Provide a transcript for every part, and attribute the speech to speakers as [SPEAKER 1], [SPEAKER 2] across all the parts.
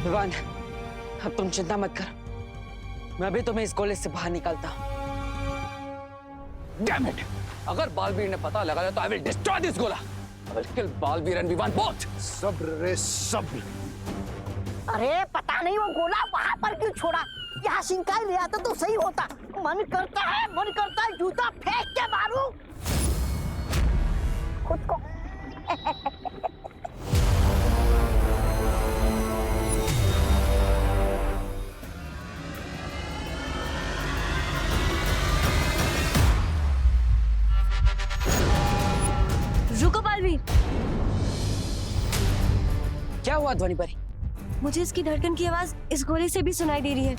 [SPEAKER 1] विवान, अब तुम चिंता मत कर, मैं अभी तुम्हें इस कॉलेज से बाहर निकालता हूँ।
[SPEAKER 2] Damn it! अगर बालवीर ने पता लगाया तो I will destroy this गोला। I will kill Baalveer and Vivaan both।
[SPEAKER 3] सब्र रे सब्र।
[SPEAKER 4] अरे पता नहीं वो गोला वहां पर क्यों छोड़ा, यहाँ सिंकाई ले आता तो सही होता। मन करता है जूता फेंक के मारूं खुद को।
[SPEAKER 5] रुको बालवीर।
[SPEAKER 1] क्या हुआ ध्वनि परी?
[SPEAKER 5] मुझे इसकी धड़कन की आवाज इस गोले से भी सुनाई दे रही है।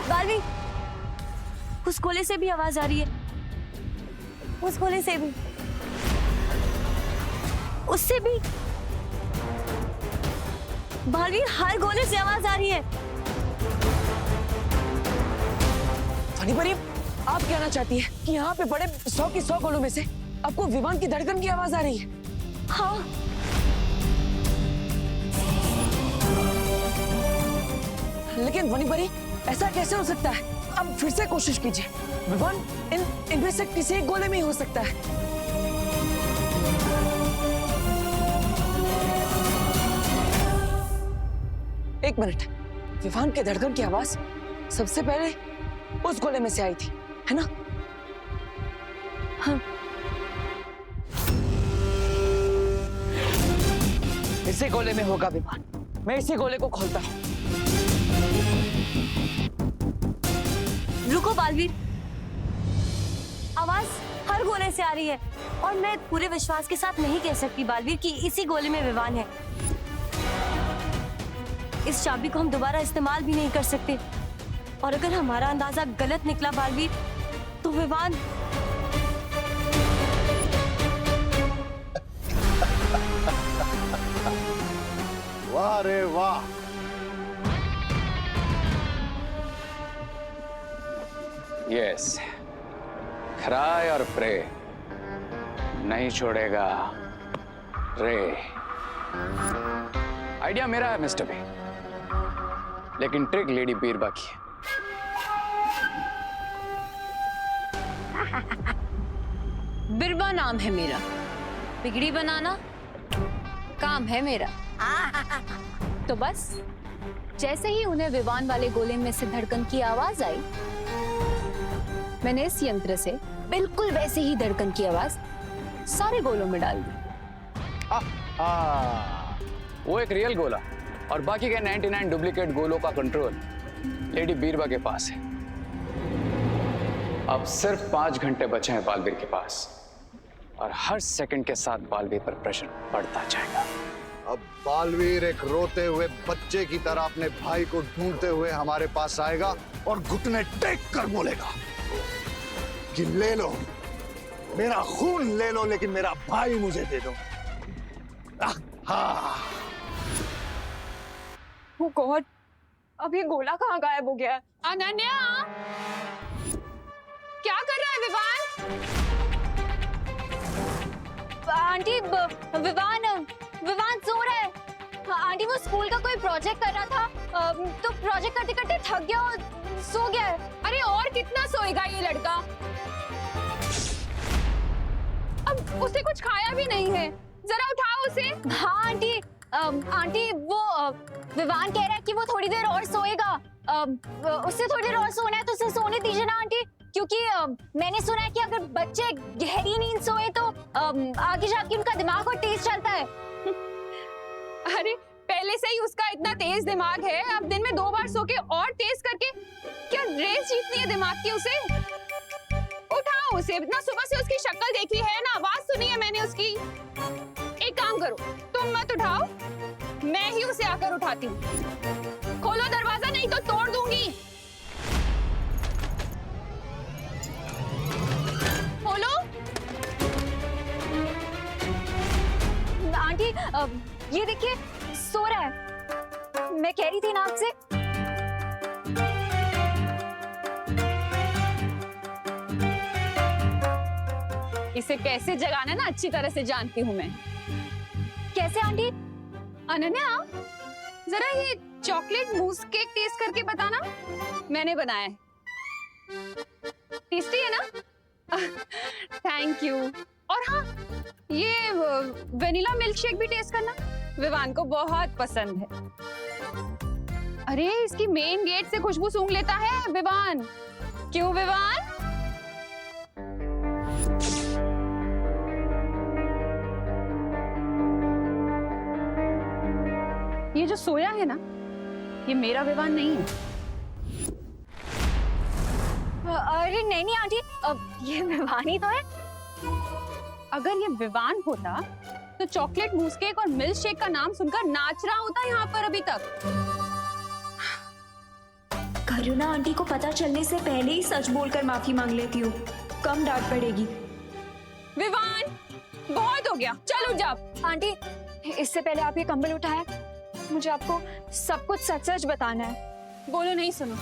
[SPEAKER 5] बालवीर, उस गोले से भी आवाज आ रही है, उस गोले से भी, उससे भी। बालवीर, हर गोले से आवाज आ रही है।
[SPEAKER 1] ध्वनि परी, आप कहना चाहती है कि यहाँ पे बड़े 100 की 100 गोलों में से आपको विवान की धड़कन की आवाज आ रही है?
[SPEAKER 5] हाँ।
[SPEAKER 1] लेकिन ध्वनि परी, ऐसा कैसे हो सकता है? अब फिर से कोशिश कीजिए। विवान इनमें से किसी एक गोले में ही हो सकता है। एक मिनट, विवान के धड़कन की आवाज सबसे पहले उस गोले में से आई थी, है ना?
[SPEAKER 5] हाँ।
[SPEAKER 1] इसी गोले में होगा विवान। मैं इसी गोले को खोलता हूँ।
[SPEAKER 5] रुको बालवीर, आवाज हर गोले से आ रही है और मैं पूरे विश्वास के साथ नहीं कह सकती बालवीर कि इसी गोले में विवान है। इस चाबी को हम दोबारा इस्तेमाल भी नहीं कर सकते और अगर हमारा अंदाजा गलत निकला बालवीर, तो विवान।
[SPEAKER 3] वाह रे वाह।
[SPEAKER 2] Yes, क्राई और प्रे नहीं छोड़ेगा रे। आइडिया मेरा है मिस्टर बी, लेकिन ट्रिक लेडी बीरबा की है।
[SPEAKER 6] बिरबा नाम है मेरा, बिगड़ी बनाना काम है मेरा। तो बस जैसे ही उन्हें विवान वाले गोले में से धड़कन की आवाज आई, मैंने इस यंत्र से बिल्कुल वैसे ही धड़कन की आवाज सारे गोलों में डाल दी।
[SPEAKER 2] वो एक रियल गोला और बाकी के 99 डुप्लीकेट गोलों का कंट्रोल लेडी बीरबा के पास है। अब सिर्फ 5 घंटे बचे हैं बालवीर के पास और हर सेकंड के साथ बालवीर पर प्रेशर बढ़ता जाएगा।
[SPEAKER 3] अब बालवीर एक रोते हुए बच्चे की तरह अपने भाई को ढूंढते हुए हमारे पास आएगा और घुटने टेक कर बोलेगा कि ले लो मेरा खून, ले लो, लेकिन मेरा भाई मुझे दे दो।
[SPEAKER 6] Oh God, अब ये गोला कहाँ गायब हो गया है? अनन्या, क्या कर रहा है विवान? आंटी, विवान सो रहा है। आंटी, वो स्कूल का कोई प्रोजेक्ट कर रहा था, तो प्रोजेक्ट करते करते थक गया और सो गया है। अरे और कितना सोएगा ये लड़का? अब उसे कुछ खाया भी नहीं है, जरा उठाओ उसे। हाँ आंटी, आंटी वो विवान कह रहा है कि वो थोड़ी देर और सोएगा। उससे थोड़ी देर और सोना है तो उसे सोने दीजिए ना आंटी, क्योंकि मैंने सुना है कि अगर बच्चे गहरी नींद सोए तो आगे जाके उनका दिमाग और तेज चलता है। अरे पहले से ही उसका इतना तेज दिमाग है, अब दिन में 2 बार सो के और तेज करके क्या रेस जीतनी है दिमाग की उसे? उठाओ उसे, इतना सुबह से उसकी शक्ल देखी है ना, आवाज सुनी है मैंने उसकी। एक काम करो, तुम मत उठाओ, मैं ही उसे आकर उठाती हूँ। खोलो दरवाजा, नहीं तो तोड़ दूंगी। खोलो। आंटी, ये देखिए सो रहा है। मैं कह रही थी ना आपसे। इसे कैसे जगाना ना अच्छी तरह से जानती हूँ मैं। कैसे आंटी? अनन्या, जरा ये चॉकलेट मूस केक टेस्ट करके बताना। मैंने बनाया है। टेस्टी है ना? Thank you. और हाँ, ये वेनिला मिल्क शेक भी टेस्ट करना, विवान को बहुत पसंद है। अरे इसकी मेन गेट से खुशबू सूंघ लेता है विवान। क्यों विवान? ये जो सोया है ना, ये मेरा विवान नहीं है। अरे नहीं नहीं आंटी, ये विवान ही तो है। अगर ये विवान होता तो चॉकलेट मूस केक और मिल्क शेक का नाम सुनकर नाच रहा होता यहाँ पर अभी तक।
[SPEAKER 5] करुणा आंटी को पता चलने से पहले ही सच बोलकर माफी मांग लेती हूँ, कम डांट पड़ेगी।
[SPEAKER 6] विवान, बहुत हो गया, चल उठ जा। आंटी, इससे पहले आप ये कंबल उठाया, मुझे आपको सब कुछ सच सच बताना है। बोलो नहीं सुनो,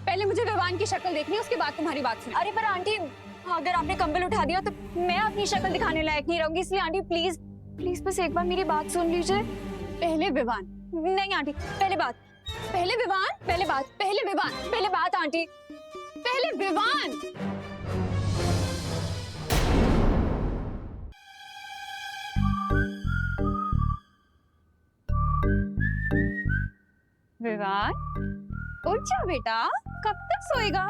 [SPEAKER 6] पहले मुझे विवान की शक्ल देखनी है, उसके बाद तुम्हारी बात सुनो। अरे पर आंटी, अगर आपने कंबल उठा दिया तो मैं अपनी शक्ल दिखाने लायक नहीं रहूंगी, इसलिए आंटी प्लीज प्लीज बस एक बार मेरी बात सुन लीजिए। पहले विवान। नहीं आंटी, पहले बात। पहले विवान, पहले बात। पहले विवान, पहले बात आंटी। पहले विवान। विवान, उठ जा बेटा, कब तक सोएगा?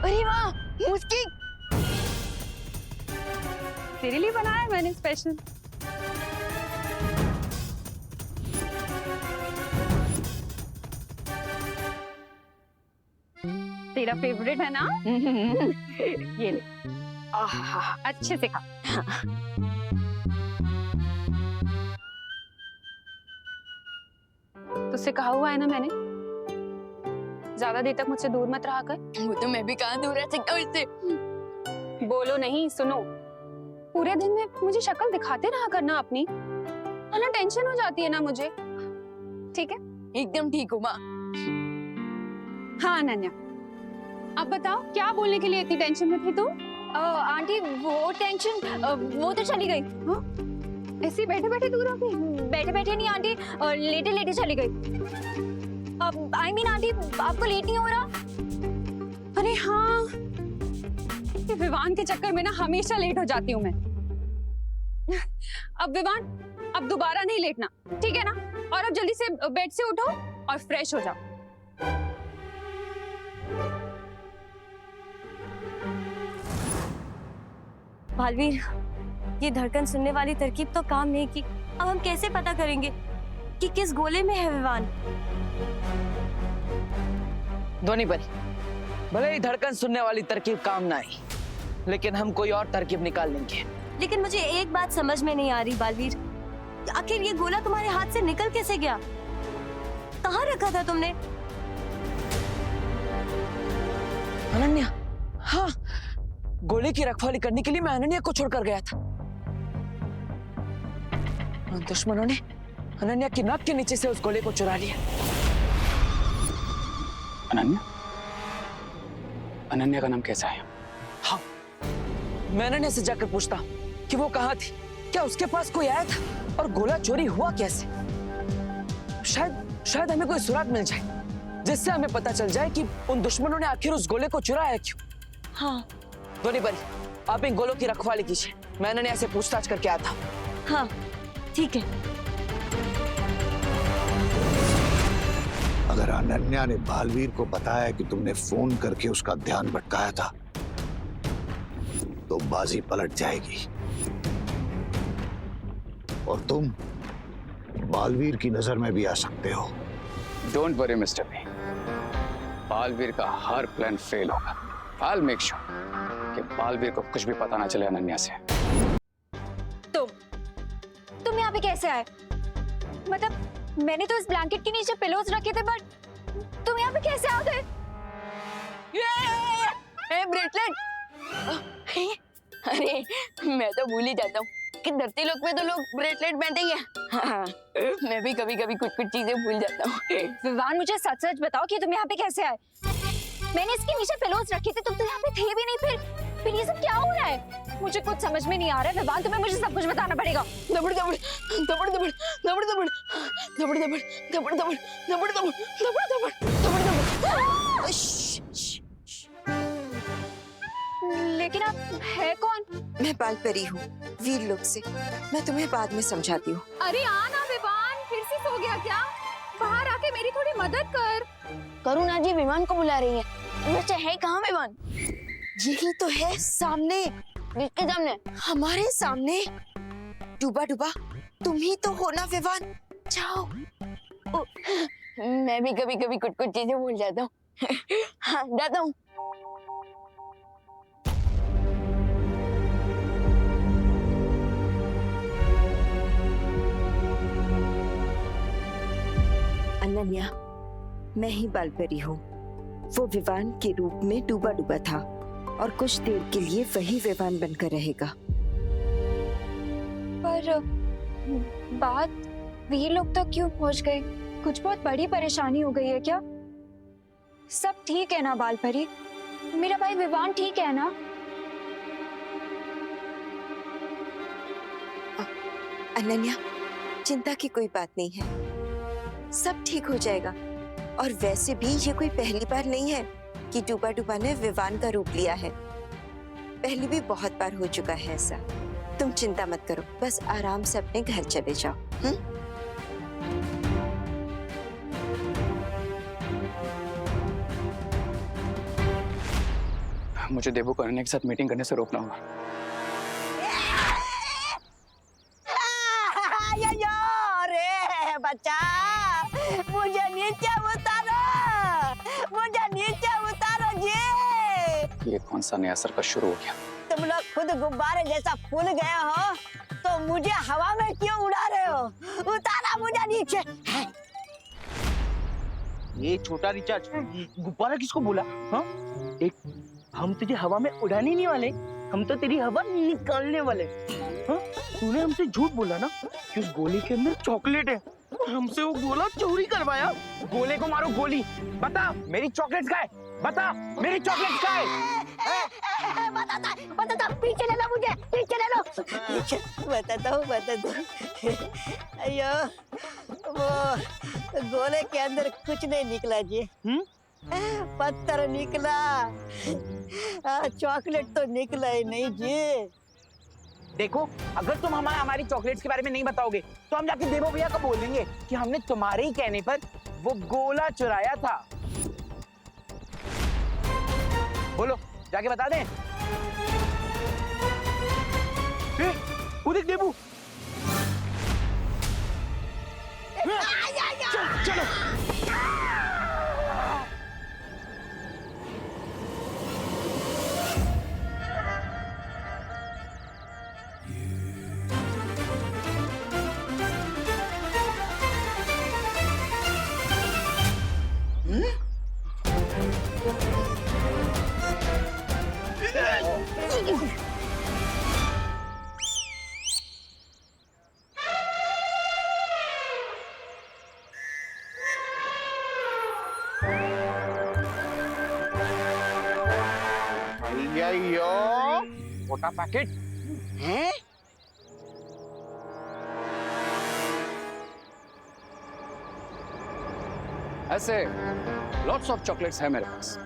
[SPEAKER 6] अरे वाह, मुस्की तेरे लिए बनाया है मैंने स्पेशल। तेरा फेवरेट है ना? ये ले। आहा, अच्छे से खा। तुझसे कहा हुआ है ना मैंने, ज्यादा देर तक मुझसे दूर मत रहा कर। वो तो मैं भी कहाँ दूर रह सकता हूँ इससे। बोलो नहीं, सुनो। पूरे दिन में मुझे शक्ल दिखाते रहा करना अपनी, वरना टेंशन हो जाती है ना मुझे। ठीक है? एकदम ठीक हूँ माँ। हाँ अनन्या, अब बताओ क्या बोलने के लिए इतनी टेंशन में थी तुम? आंटी वो टेंशन वो तो चली गई। हाँ? ऐसे बैठे बैठे दूर हो गई? बैठे बैठे नहीं आंटी, लेटे लेटे चली गई। I mean, आंटी आपको लेट नहीं हो रहा? अरे हाँ, ये विवान के चक्कर में ना हमेशा लेट हो जाती हूँ मैं। अब विवान, अब दोबारा नहीं लेटना, ठीक है ना? और अब जल्दी से बेड से उठो और फ्रेश हो जाओ।
[SPEAKER 5] बालवीर, ये धड़कन सुनने वाली तरकीब तो काम नहीं की। अब हम कैसे पता करेंगे कि किस गोले में है विवान?
[SPEAKER 1] ध्वनि परी, भले ही धड़कन सुनने वाली तरकीब काम ना आई, लेकिन हम कोई और तरकीब निकाल लेंगे।
[SPEAKER 5] लेकिन मुझे एक बात समझ में नहीं आ रही बालवीर, आखिर ये गोला तुम्हारे हाथ से निकल कैसे गया? कहाँ रखा था तुमने?
[SPEAKER 1] अनन्या, हाँ, गोले की रखवाली करने के लिए मैं अनन्या को छोड़कर गया था। दुश्मनों ने अनन्या की नाक के नीचे से उस गोले को चुरा लिया।
[SPEAKER 2] अनन्या? अनन्या का नाम कैसा है?
[SPEAKER 1] हाँ, मैं अनन्या से जाकर पूछता हूँ कि वो कहाँ थी, क्या उसके पास कोई आया था और गोला चोरी हुआ कैसे? शायद हमें कोई सुराग मिल जाए, जिससे हमें पता चल जाए कि उन दुश्मनों ने आखिर उस गोले को चुराया क्यों।
[SPEAKER 5] हाँ
[SPEAKER 1] ध्वनि परी, आप इन गोलों की रखवाली कीजिए, मैं अनन्या से पूछताछ करके आता हूँ।
[SPEAKER 5] हाँ ठीक है।
[SPEAKER 3] अगर अनन्या ने बालवीर को बताया कि तुमने फोन करके उसका ध्यान भटकाया था, तो बाजी पलट जाएगी और तुम बालवीर की नजर में भी आ सकते हो।
[SPEAKER 2] Don't worry mister B, Baalveer का हर प्लान फेल होगा। I'll make sure कि बालवीर को कुछ भी पता ना चले अनन्या से।
[SPEAKER 6] तुम यहाँ पे कैसे आए? मतलब मैंने तो इस ब्लैंकेट के नीचे पिलोज रखे थे, बट तुम यहाँ पे कैसे आ गए?
[SPEAKER 1] ब्रेसलेट,
[SPEAKER 7] अरे मैं तो भूल ही जाता हूँ कि धरती लोक पे तो लोग ब्रेसलेट पहनते ही हैं। हाँ, मैं भी कभी कभी कुछ कुछ चीजें भूल जाता हूँ।
[SPEAKER 6] विवान मुझे सच सच बताओ कि तुम यहाँ पे कैसे आए? मैंने इसके नीचे पिलोज रखे थे, तुम तो यहाँ पे थे भी नहीं। फिर ये सब क्या हो रहा है? मुझे कुछ समझ में नहीं आ रहा है विवान, तुम्हें मुझे सब कुछ बताना पड़ेगा।
[SPEAKER 7] दबड़ दबड़ दबड़ दबड़ दबड़ दबड़ दबड़ दबड़ दबड़ दबड़ दबड़ दबड़ दबड़ दबड़ दबड़ दबड़।
[SPEAKER 6] लेकिन आप है कौन?
[SPEAKER 8] मैं बालपरी हूँ, वीर लोक से। मैं तुम्हें बाद में समझाती हूँ।
[SPEAKER 6] अरे आना विवान, फिर से सो गया क्या? बाहर आके मेरी थोड़ी मदद कर।
[SPEAKER 7] करुणा जी विमान को बुला रही है। वैसे है कहाँ विमान?
[SPEAKER 8] यही तो है, सामने।
[SPEAKER 7] किसके सामने?
[SPEAKER 8] हमारे सामने। डूबा डूबा तुम ही तो हो ना विवान? जाओ।
[SPEAKER 7] मैं भी कभी कभी कुछ कुछ चीजें भूल जाता हूँ। हाँ, जाता हूँ।
[SPEAKER 8] अनन्या, मैं ही बालपरी हूँ। वो विवान के रूप में डूबा डूबा था और कुछ देर के लिए वही विवान बनकर रहेगा।
[SPEAKER 6] पर बात वीर लोग तक क्यों पहुंच गई? कुछ बहुत बड़ी परेशानी हो गई है क्या? सब ठीक है ना बालपरी? मेरा भाई विवान ठीक है ना?
[SPEAKER 8] अनन्या, चिंता की कोई बात नहीं है, सब ठीक हो जाएगा। और वैसे भी ये कोई पहली बार नहीं है कि डूबा डूबा ने विवान का रूप लिया है। पहले भी बहुत बार हो चुका है ऐसा। तुम चिंता मत करो, बस आराम से अपने घर चले जाओ।
[SPEAKER 2] मुझे देवू को अनन्या के साथ मीटिंग करने से रोकना होगा।
[SPEAKER 4] अरे बच्चा, मुझे नीचे उतारो, मुझे नीचे उतारो जी।
[SPEAKER 2] ये कौन सा नया सर्कस शुरू हो गया?
[SPEAKER 4] तुम लोग खुद गुब्बारे जैसा फूल गए हो तो मुझे हवा में क्यों उड़ा रहे हो? उतारा मुझे नीचे।
[SPEAKER 9] ये छोटा रिचार्ज गुब्बारा किसको बोला? हाँ, एक हम तुझे हवा में उड़ाने नहीं वाले, हम तो तेरी हवा निकालने वाले। हाँ, तूने हमसे झूठ बोला ना कि उस गोले के अंदर चॉकलेट है और हमसे वो गोला चोरी करवाया। गोले को मारो गोली। बता मेरी चॉकलेट का है, बता मेरी चॉकलेट का है।
[SPEAKER 4] बताता, पीछे ले लो मुझे, पीछे ले लो। पीछे बताता हूँ। अयो, वो गोले के अंदर कुछ नहीं निकला जी। पत्थर निकला, चॉकलेट तो निकला ही नहीं जी।
[SPEAKER 9] देखो, अगर तुम हमारी चॉकलेट्स के बारे में नहीं बताओगे तो हम जाके देवो भैया को बोलेंगे कि हमने तुम्हारे ही कहने पर वो गोला चुराया था। बोलो, जाके बता दें। वो देख देवू। चलो। छोटा पैकेट है।
[SPEAKER 2] ऐसे लॉट्स ऑफ चॉकलेट्स है मेरे पास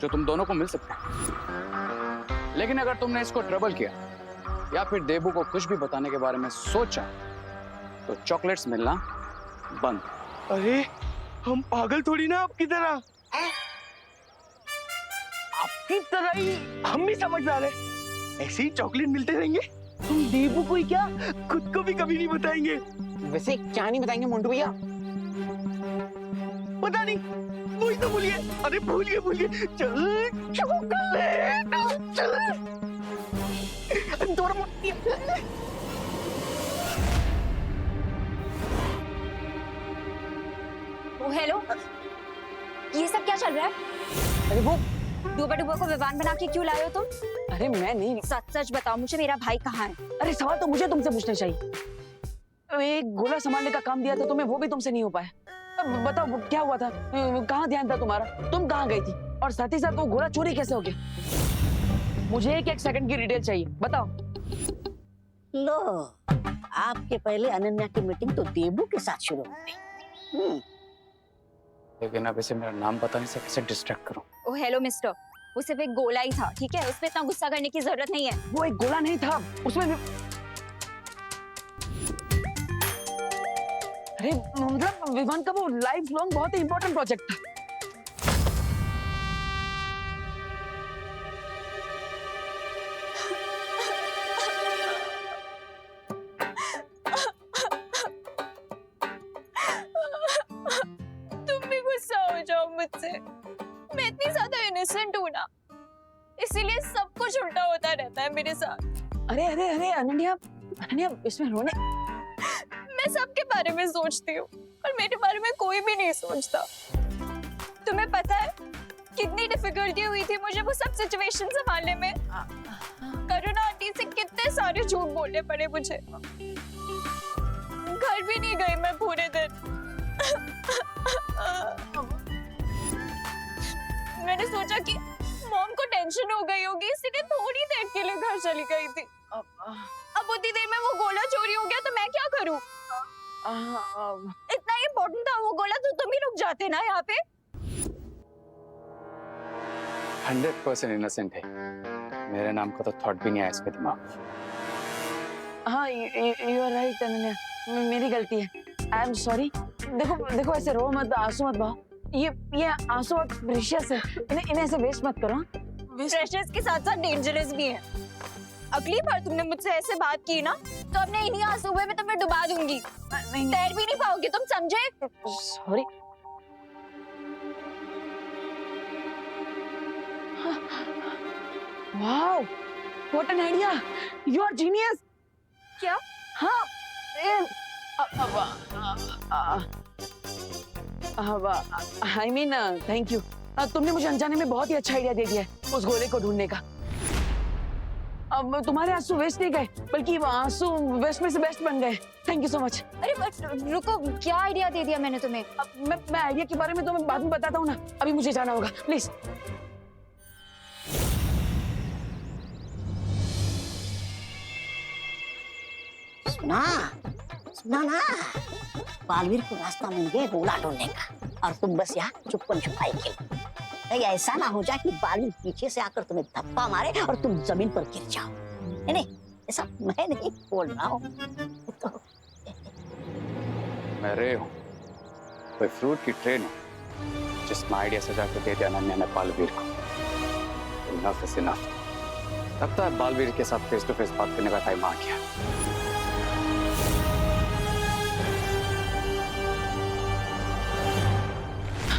[SPEAKER 2] जो तुम दोनों को मिल सकते हैं। लेकिन अगर तुमने इसको ट्रबल किया या फिर देबू को कुछ भी बताने के बारे में सोचा तो चॉकलेट्स मिलना बंद।
[SPEAKER 9] अरे हम पागल थोड़ी ना आपकी तरह। आपकी तरह ही हम भी समझदार हैं। ऐसे ही चॉकलेट मिलते रहेंगे। हम देबू को ही क्या, खुद को भी कभी नहीं बताएंगे। वैसे क्या नहीं बताएंगे मोंटू भैया? पता नहीं, वही तो भूलिए। अरे भूलिए। चल चॉकलेट, चल।
[SPEAKER 6] हेलो, ये सब क्या चल रहा है?
[SPEAKER 9] अरे वो
[SPEAKER 6] डूबा डूबा को विवान बना के क्यों लाए हो तुम?
[SPEAKER 1] अरे मैं नहीं।
[SPEAKER 6] सच सच बताओ मुझे, मेरा भाई कहाँ है?
[SPEAKER 1] अरे सवाल तो मुझे तुमसे पूछना चाहिए। एक गोला संभालने का काम दिया था तुम्हें, वो भी तुमसे नहीं हो पाया। अब बताओ वो क्या हुआ था, कहाँ ध्यान था तुम्हारा, तुम कहाँ गई थी, और साथ ही साथ वो गोला चोरी कैसे हो गया? मुझे एक सेकंड की डिटेल चाहिए, बताओ।
[SPEAKER 4] लो, आपके पहले अनन्या की मीटिंग तो देबू के साथ शुरू हो गई।
[SPEAKER 2] लेकिन अब इसे मेरा नाम बताने से कैसे डिस्ट्रैक्ट करूं?
[SPEAKER 6] ओ हेलो मिस्टर, वो सिर्फ एक गोला ही था, ठीक है? उसमें इतना गुस्सा करने की जरूरत नहीं है।
[SPEAKER 1] वो एक गोला नहीं था, उसमें भी... अरे मतलब विवान का वो लाइफ लॉन्ग बहुत ही इंपॉर्टेंट प्रोजेक्ट था।
[SPEAKER 6] तुम भी गुस्सा हो जाओ मुझसे, मैं इतनी ज्यादा इनोसेंट हूँ ना, इसीलिए सब कुछ उल्टा होता रहता है मेरे साथ।
[SPEAKER 1] अरे अरे अरे अनन्या, अनन्या इसमें रोने...
[SPEAKER 6] मैं सबके बारे में सोचती हूँ और मेरे बारे में कोई भी नहीं सोचता। तुम्हें पता है कितनी डिफिकल्टी हुई थी मुझे वो सब सिचुएशन संभालने में? करुणा आंटी से कितने सारे झूठ बोलने पड़े मुझे। घर भी नहीं गई मैं पूरे दिन। मैंने सोचा कि मॉम को टेंशन हो गई होगी, इसलिए थोड़ी देर के लिए घर चली गई थी। अब उतनी देर में वो गोला चोरी हो गया तो मैं क्या करूं? इतना इम्पोर्टेंट था वो गोला, तो तुम ही रुक जाते ना यहाँ पे।
[SPEAKER 2] 100% इनोसेंट है, मेरे नाम का तो थॉट भी नहीं आया इसके दिमाग में।
[SPEAKER 1] हाँ यू आर राइट अनन्या, मेरी गलती है, आई एम सॉरी। देखो देखो ऐसे रो मत, आंसू मत बहाओ, ये आंसू बहुत प्रेशियस है, इन्हें ऐसे वेस्ट मत करो।
[SPEAKER 6] प्रेशियस के साथ साथ डेंजरस भी है। अगली बार तुमने मुझसे ऐसे बात की ना तो अपने इन्हीं आंसू में तुम्हें डुबा दूंगी, तैर भी नहीं पाओगे तुम, समझे?
[SPEAKER 1] Sorry. Wow, what an idea, you are genius.
[SPEAKER 6] क्या?
[SPEAKER 1] हाँ, आई मीन थैंक यू, तुमने मुझे अनजाने में बहुत ही अच्छा आइडिया दे दिया है उस गोले को ढूंढने का। अब तुम्हारे आंसू वेस्ट नहीं गए, बल्कि आंसू वेस्ट में से बेस्ट बन गए। Thank you so much.
[SPEAKER 6] अरे रुको, क्या आइडिया दे दिया मैंने तुम्हें?
[SPEAKER 1] मैं आइडिया के बारे में तुम्हें बाद में बताता हूँ ना, अभी मुझे जाना होगा, प्लीज।
[SPEAKER 4] सुना ना, बालवीर को रास्ता मिल गया गोला ढूंढने का, और तुम बस यहाँ चुप्पन छुपाई के। कहीं ऐसा ना हो जाए कि बालवीर पीछे से आकर तुम्हें धप्पा मारे और तुम जमीन पर गिर जाओ। नहीं, ऐसा मैं नहीं बोल रहा हूँ।
[SPEAKER 2] मैं रे हूँ, कोई फ्रूट की ट्रेन है जिसमें आइडिया सजा के दे दिया अनन्या ने बालवीर को। Enough is enough. लगता है बालवीर के साथ फेस टू फेस बात करने का टाइम आ गया।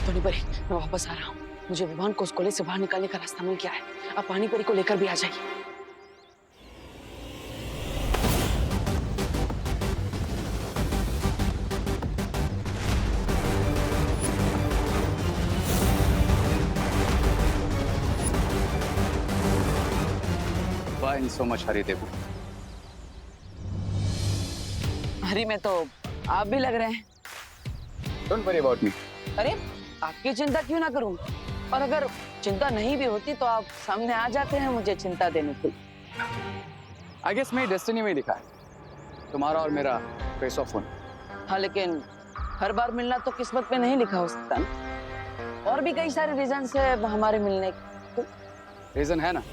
[SPEAKER 1] पानी परी, मैं वापस आ रहा हूँ। मुझे विवान को उस कोले से बाहर निकालने का रास्ता मिल गया है। आप पानी परी को लेकर भी आ जाइए।
[SPEAKER 2] Why so much hurry, देबू?
[SPEAKER 1] हरी में तो आप भी लग रहे हैं।
[SPEAKER 2] Don't worry about me.
[SPEAKER 1] अरे आपकी चिंता क्यों ना करूं, और अगर चिंता नहीं भी होती तो आप सामने आ जाते हैं मुझे चिंता देने के लिए।
[SPEAKER 2] I guess मेरी डेस्टिनी में लिखा है तुम्हारा और मेरा फेस ऑफ होना।
[SPEAKER 1] हाँ, लेकिन हर बार मिलना तो किस्मत में नहीं लिखा हो सकता ना। और भी कई सारे रीजन है हमारे मिलने के।
[SPEAKER 2] रीजन है ना?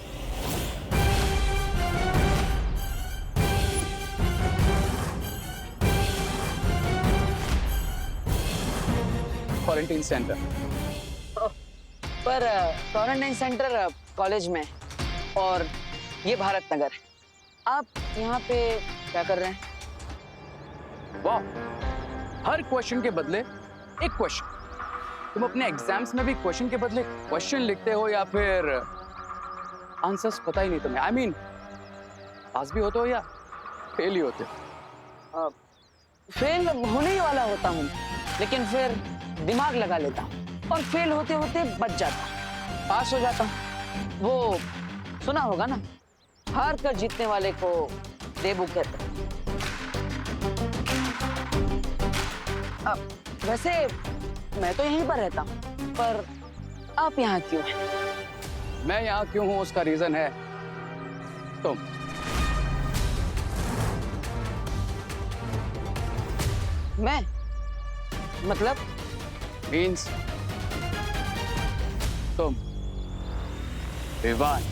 [SPEAKER 2] Quarantine centre.
[SPEAKER 1] पर क्वारंटाइन सेंटर कॉलेज में, और ये भारत नगर है। आप यहाँ पे क्या कर रहे हैं?
[SPEAKER 2] वाह, हर क्वेश्चन के बदले एक क्वेश्चन। तुम अपने एग्जाम्स में भी क्वेश्चन के बदले क्वेश्चन लिखते हो या फिर आंसर्स पता ही नहीं तुम्हें? आई मीन पास भी होते हो या फेल ही होते हो?
[SPEAKER 1] फेल होने ही वाला होता हूँ, लेकिन फिर दिमाग लगा लेता हूँ और फेल होते होते बच जाता हूँ, पास हो जाता हूँ। वो सुना होगा ना, हार कर जीतने वाले को देबू कहते हैं। वैसे मैं तो यहीं पर रहता हूँ, पर आप यहाँ क्यों हैं?
[SPEAKER 2] मैं यहाँ क्यों हूँ उसका रीजन है तुम।
[SPEAKER 1] मैं मतलब
[SPEAKER 2] मीन्स तुम विवान।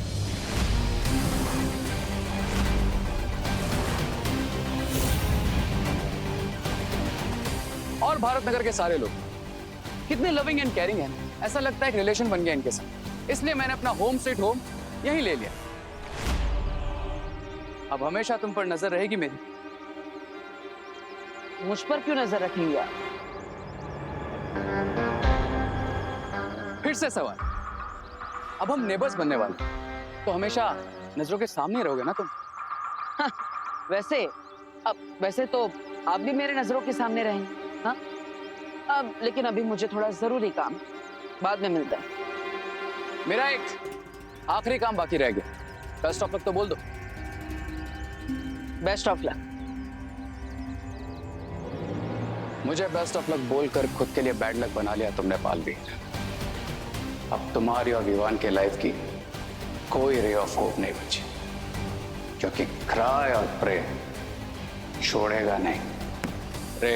[SPEAKER 2] और भारत नगर के सारे लोग कितने लविंग एंड केयरिंग हैं, ऐसा लगता है एक रिलेशन बन गया इनके साथ। इसलिए मैंने अपना होम स्वीट होम यहीं ले लिया। अब हमेशा तुम पर नजर रहेगी मेरी।
[SPEAKER 1] मुझ पर क्यों नजर रखेंगे आप?
[SPEAKER 2] फिर से सवाल, अब हम नेबर्स बनने वाले, तो हमेशा नजरों के सामने रहोगे ना तुम?
[SPEAKER 1] वैसे तो आप भी मेरे नजरों के सामने रहेंगे। हाँ, अब लेकिन अभी मुझे थोड़ा जरूरी काम, बाद में मिलता है।
[SPEAKER 2] मेरा एक आखिरी काम बाकी रह गया। बेस्ट ऑफ लक तो बोल दो।
[SPEAKER 1] Best of luck.
[SPEAKER 2] मुझे बेस्ट ऑफ लक बोलकर खुद के लिए बैड लक बना लिया तुमने पालवी। अब तुम्हारी और विवान के लाइफ की कोई रे ऑफ होप नहीं बची, क्योंकि क्राई और प्रे छोड़ेगा नहीं। रे